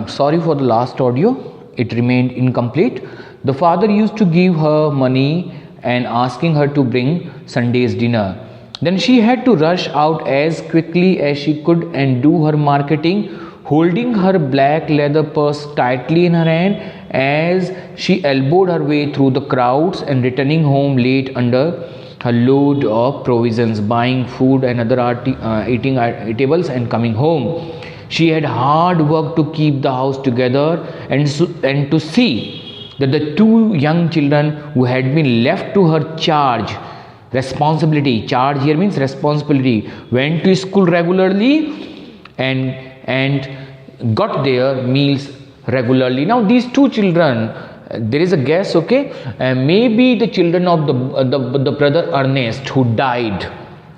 Sorry for the last audio, it remained incomplete. The father used to give her money and asking her to bring Sunday's dinner. Then she had to rush out as quickly as she could and do her marketing, holding her black leather purse tightly in her hand as she elbowed her way through the crowds and returning home late under her load of provisions, buying food and other eating eatables and coming home. She had hard work to keep the house together and to see that the two young children who had been left to her charge here means responsibility, went to school regularly and got their meals regularly. Now these two children, there is a guess, okay, maybe the children of the brother Ernest who died.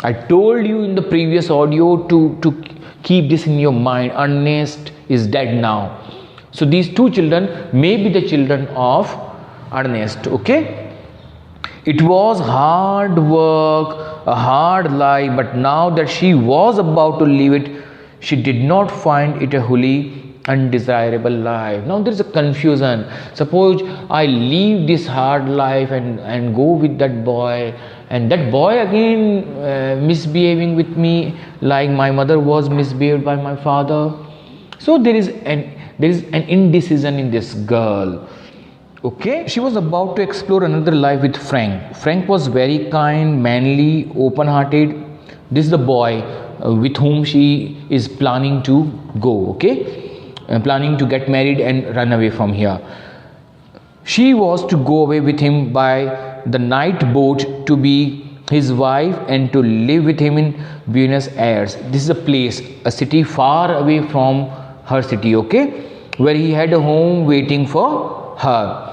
I told you in the previous audio to keep this in your mind. Ernest is dead now, so these two children may be the children of Ernest. Okay, it was hard work, a hard life, but now that she was about to leave it, she did not find it a wholly undesirable life. Now there is a confusion. Suppose I leave this hard life and go with that boy, and that boy again misbehaving with me like my mother was misbehaved by my father. So there is an indecision in this girl. Okay, she was about to explore another life with Frank. Frank was very kind, manly, open-hearted. This is the boy with whom she is planning to go. Okay, planning to get married and run away from here. She was to go away with him by the night boat to be his wife and to live with him in Buenos Aires. This is a place, a city far away from her city, okay, where he had a home waiting for her.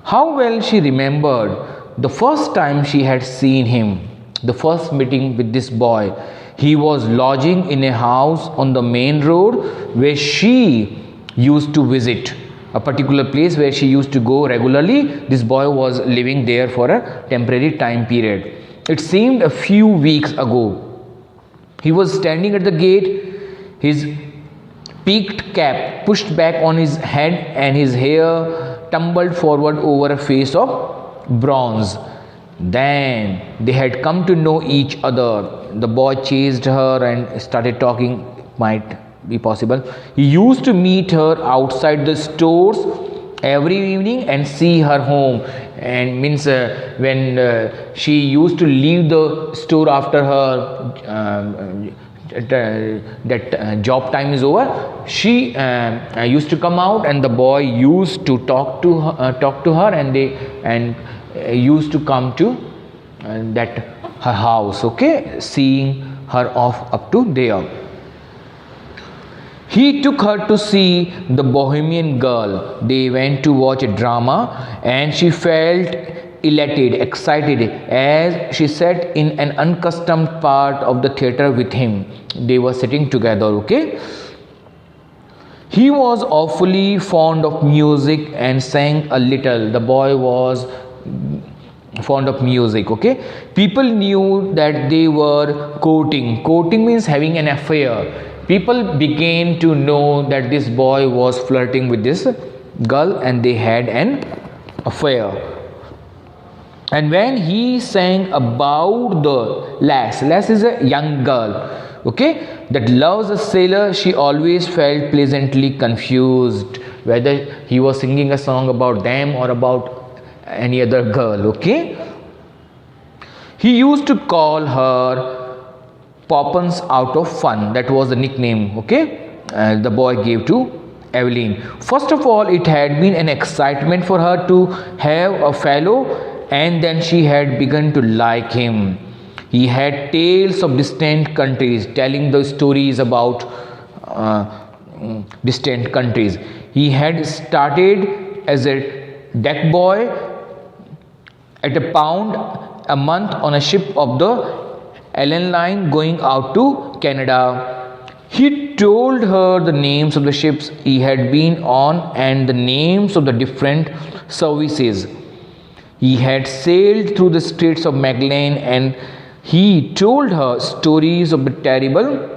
How well she remembered the first time she had seen him, the first meeting with this boy. He was lodging in a house on the main road where she used to visit, a particular place where she used to go regularly. This boy was living there for a temporary time period. It seemed a few weeks ago. He was standing at the gate, his peaked cap pushed back on his head and his hair tumbled forward over a face of bronze. Then they had come to know each other. The boy chased her and started talking. Might be possible. He used to meet her outside the stores every evening and see her home, and means when she used to leave the store after her that job time is over, she used to come out, and the boy used to talk to her, and they used to come to that her house, okay, seeing her off up to there. He took her to see the Bohemian Girl. They went to watch a drama, and she felt elated, excited as she sat in an unaccustomed part of the theatre with him. They were sitting together, okay. He was awfully fond of music and sang a little. The boy was fond of music, okay. People knew that they were courting. Courting means having an affair. People began to know that this boy was flirting with this girl and they had an affair. And when he sang about the lass is a young girl, okay, that loves a sailor, she always felt pleasantly confused whether he was singing a song about them or about any other girl, okay. He used to call her Poppins out of fun. That was the nickname, okay, the boy gave to Eveline. First of all, it had been an excitement for her to have a fellow, and then she had begun to like him. He had tales of distant countries, telling the stories about distant countries. He had started as a deck boy at £1 a month on a ship of the Eveline going out to Canada. He told her the names of the ships he had been on and the names of the different services. He had sailed through the Straits of Magellan, and he told her stories of the terrible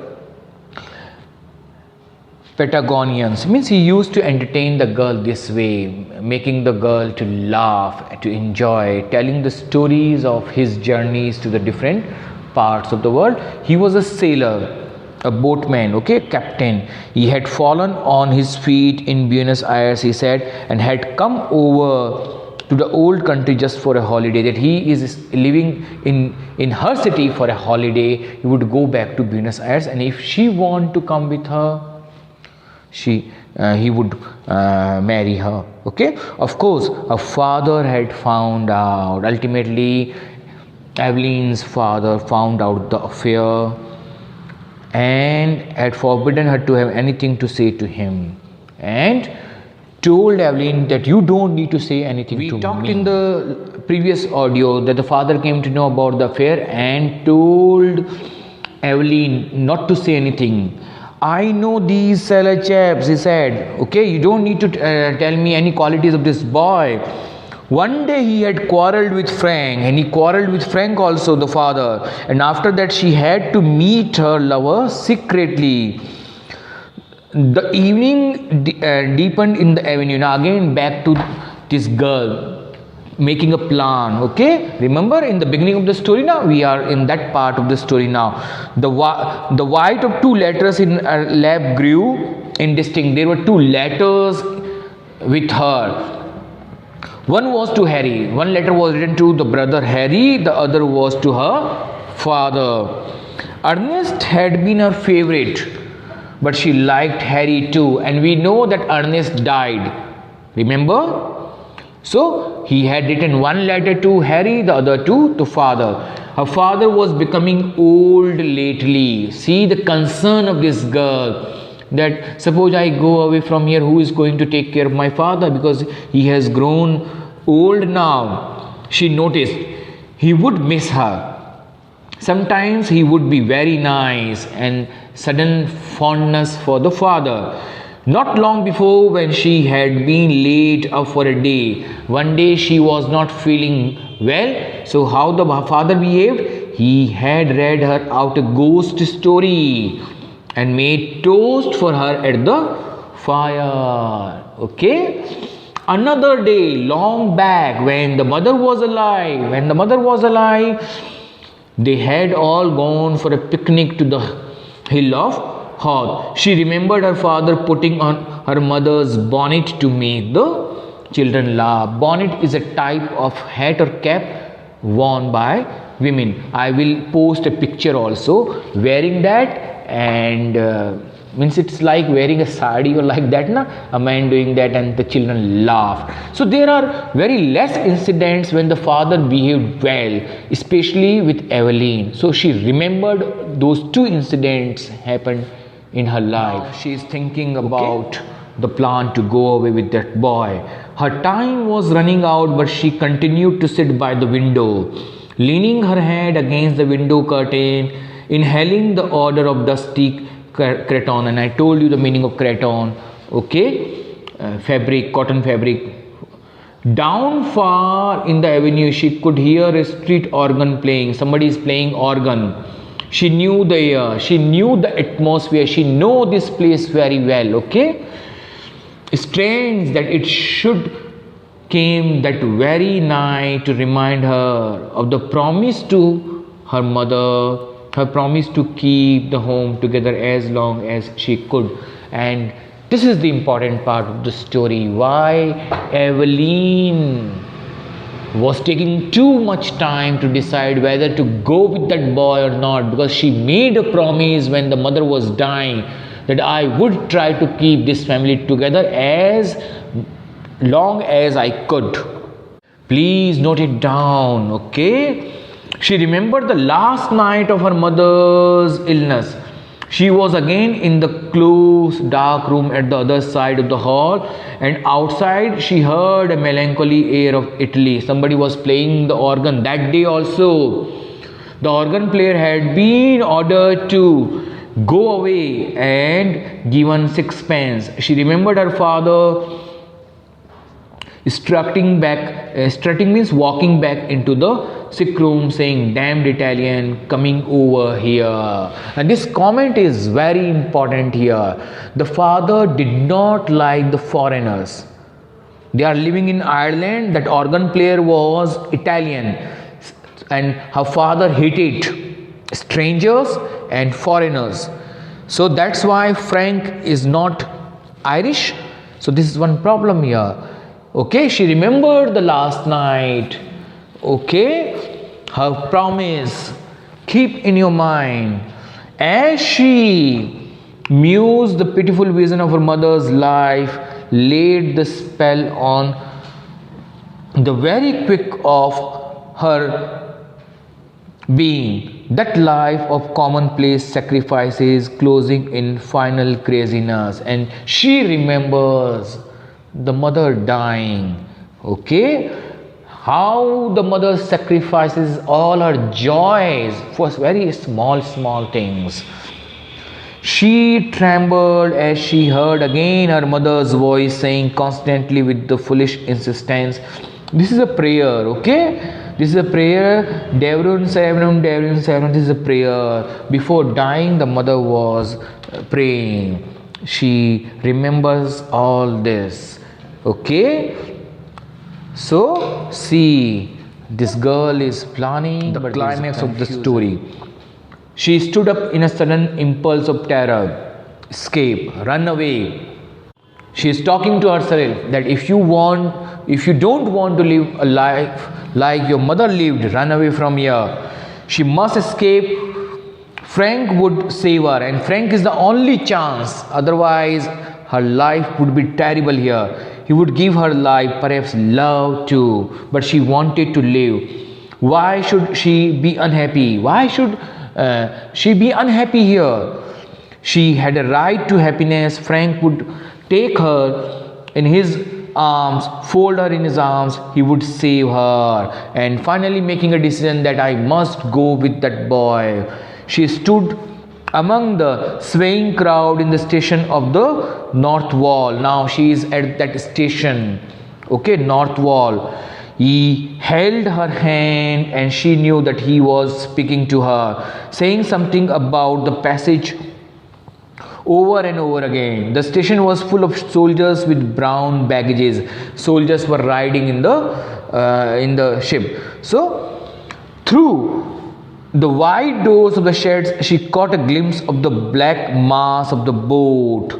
Patagonians means he used to entertain the girl this way, making the girl to laugh, to enjoy, telling the stories of his journeys to the different parts of the world. He was a sailor, a boatman, okay, captain. He had fallen on his feet in Buenos Aires, he said, and had come over to the old country just for a holiday. That he is living in her city for a holiday. He would go back to Buenos Aires, and if she want to come with her, he would marry her. Okay, of course her father had found out. Ultimately Eveline's father found out the affair and had forbidden her to have anything to say to him, and told Eveline that you don't need to say anything to me. We talked in the previous audio that the father came to know about the affair and told Eveline not to say anything. I know these sailor chaps, he said. Okay, you don't need to tell me any qualities of this boy. One day he had quarreled with Frank, and he quarreled with Frank also, the father. And after that she had to meet her lover secretly. The evening deepened in the avenue. Now again back to this girl making a plan. Okay, remember in the beginning of the story, now we are in that part of the story now. The white of two letters in her lap grew indistinct. There were two letters with her. One was to Harry. One letter was written to the brother Harry. The other was to her father. Ernest had been her favorite, but she liked Harry too. And we know that Ernest died. Remember? So he had written one letter to Harry, the other to the father. Her father was becoming old lately. See the concern of this girl, that suppose I go away from here, who is going to take care of my father, because he has grown old now. She noticed he would miss her. Sometimes he would be very nice, and sudden fondness for the father. Not long before, when she had been laid up for a day, one day she was not feeling well. So how the father behaved? He had read her out a ghost story and made toast for her at the fire. Okay. Another day, long back, when the mother was alive, they had all gone for a picnic to the hill of Hawth. She remembered her father putting on her mother's bonnet to make the children laugh. Bonnet is a type of hat or cap worn by women. I will post a picture also wearing that, and means it's like wearing a sari or like that, na? A man doing that and the children laughed. So there are very less incidents when the father behaved well, especially with Eveline. So she remembered those two incidents happened in her life. She is thinking about the plan to go away with that boy. Her time was running out, but she continued to sit by the window, leaning her head against the window curtain, inhaling the odor of dusty cretonne. And I told you the meaning of cretonne. Okay, fabric, cotton fabric. Down far in the avenue she could hear a street organ playing. Somebody is playing organ. She knew the air, she knew the atmosphere, she knew this place very well. Okay, strange that it should came that very night to remind her of the promise to her mother, her promise to keep the home together as long as she could. And this is the important part of the story, why Eveline was taking too much time to decide whether to go with that boy or not, because she made a promise when the mother was dying that I would try to keep this family together as long as I could. Please note it down. Okay, she remembered the last night of her mother's illness. She was again in the close dark room at the other side of the hall, and outside she heard a melancholy air of Italy. Somebody was playing the organ that day also. The organ player had been ordered to go away and given sixpence. She remembered her father strutting means walking back into the sick room, saying, "Damned Italian coming over here." And this comment is very important here. The father did not like the foreigners. They are living in Ireland. That organ player was Italian, and her father hated strangers and foreigners. So that's why Frank is not Irish. So this is one problem here. Okay, she remembered the last night. Okay, her promise. Keep in your mind. As she mused, the pitiful vision of her mother's life laid the spell on the very quick of her being. That life of commonplace sacrifices closing in final craziness. And she remembers the mother dying. Okay, how the mother sacrifices all her joys for very small things. She trembled as she heard again her mother's voice saying constantly with the foolish insistence, this is a prayer. Okay, this is a prayer. Devrun Sevnum, this is a prayer. Before dying, the mother was praying. She remembers all this. Okay, so see, this girl is planning the climax of the story. She stood up in a sudden impulse of terror. Escape, run away. She is talking to herself that if you don't want to live a life like your mother lived, run away from here. She must escape. Frank would save her, and Frank is the only chance. Otherwise, her life would be terrible here. He would give her life, perhaps love too, but she wanted to live. Why should she be unhappy? Why should she be unhappy here? She had a right to happiness. Frank would take her in his arms, fold her in his arms. He would save her. And finally making a decision that I must go with that boy. She stood among the swaying crowd in the station of the North Wall. Now she is at that station. Okay, North Wall. He held her hand and she knew that he was speaking to her, saying something about the passage over and over again. The station was full of soldiers with brown baggages. Soldiers were riding in the ship. So through the wide doors of the sheds, she caught a glimpse of the black mass of the boat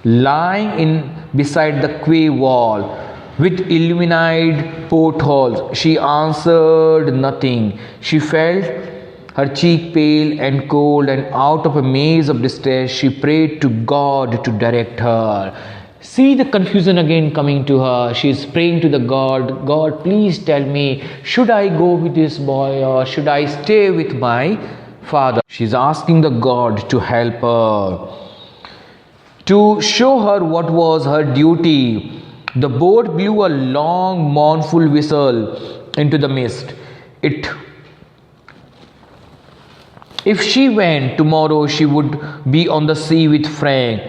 lying in beside the quay wall with illuminated portholes. She answered nothing. She felt her cheek pale and cold, and out of a maze of distress, she prayed to God to direct her. See the confusion again coming to her. She is praying to the God, God, please tell me, should I go with this boy or should I stay with my father? She is asking the God to help her, to show her what was her duty. The boat blew a long, mournful whistle into the mist. If she went tomorrow, she would be on the sea with Frank,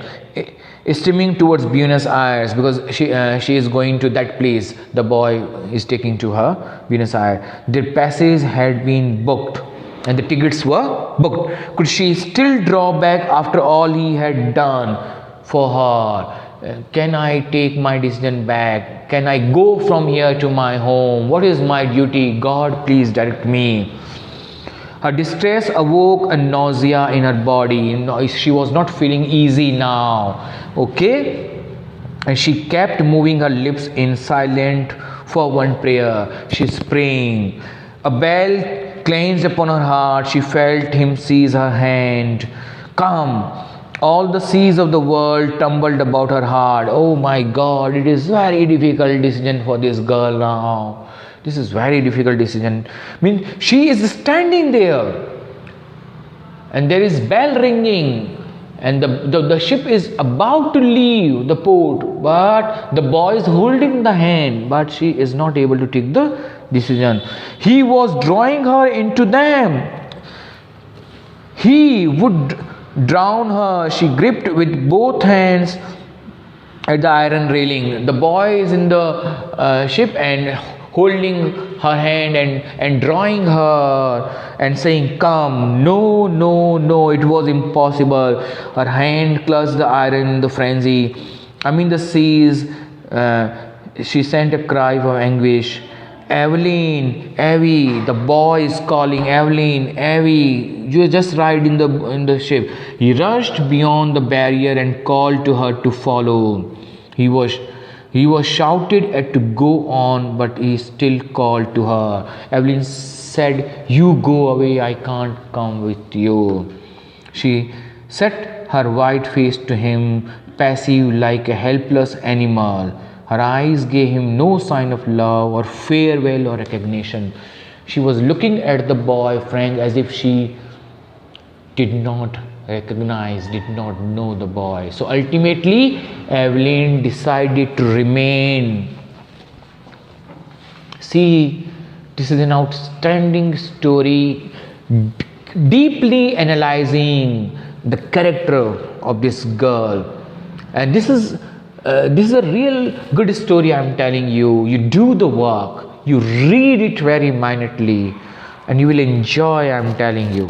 steaming towards Buenos Aires, because she is going to that place. The boy is taking to her, Buenos Aires. Their passage had been booked and the tickets were booked. Could she still draw back after all he had done for her? Can I take my decision back? Can I go from here to my home? What is my duty? God, please direct me. Her distress awoke a nausea in her body. She was not feeling easy now. Okay? And she kept moving her lips in silent for one prayer. She's praying. A bell clenched upon her heart. She felt him seize her hand. Come. All the seas of the world tumbled about her heart. Oh my God, it is very difficult decision for this girl now. This is very difficult decision. I mean, she is standing there and there is bell ringing and the ship is about to leave the port, but the boy is holding the hand, but she is not able to take the decision. He was drawing her into them. He would drown her. She gripped with both hands at the iron railing. The boy is in the ship and holding her hand and drawing her and saying, "Come." No, no, no, it was impossible. Her hand clutched the iron in the frenzy. The seas. She sent a cry of anguish. "Eveline, Evie," the boy is calling. "Eveline, Evie, you just ride in the ship." He rushed beyond the barrier and called to her to follow. He was shouted at to go on, but he still called to her. Eveline said, "You go away, I can't come with you." She set her white face to him, passive like a helpless animal. Her eyes gave him no sign of love or farewell or recognition. She was looking at the boy, Frank, as if she did not recognize, did not know the boy. So ultimately, Eveline decided to remain. See, this is an outstanding story, deeply analyzing the character of this girl. And this is a real good story I'm telling you. You do the work, you read it very minutely, and you will enjoy, I'm telling you.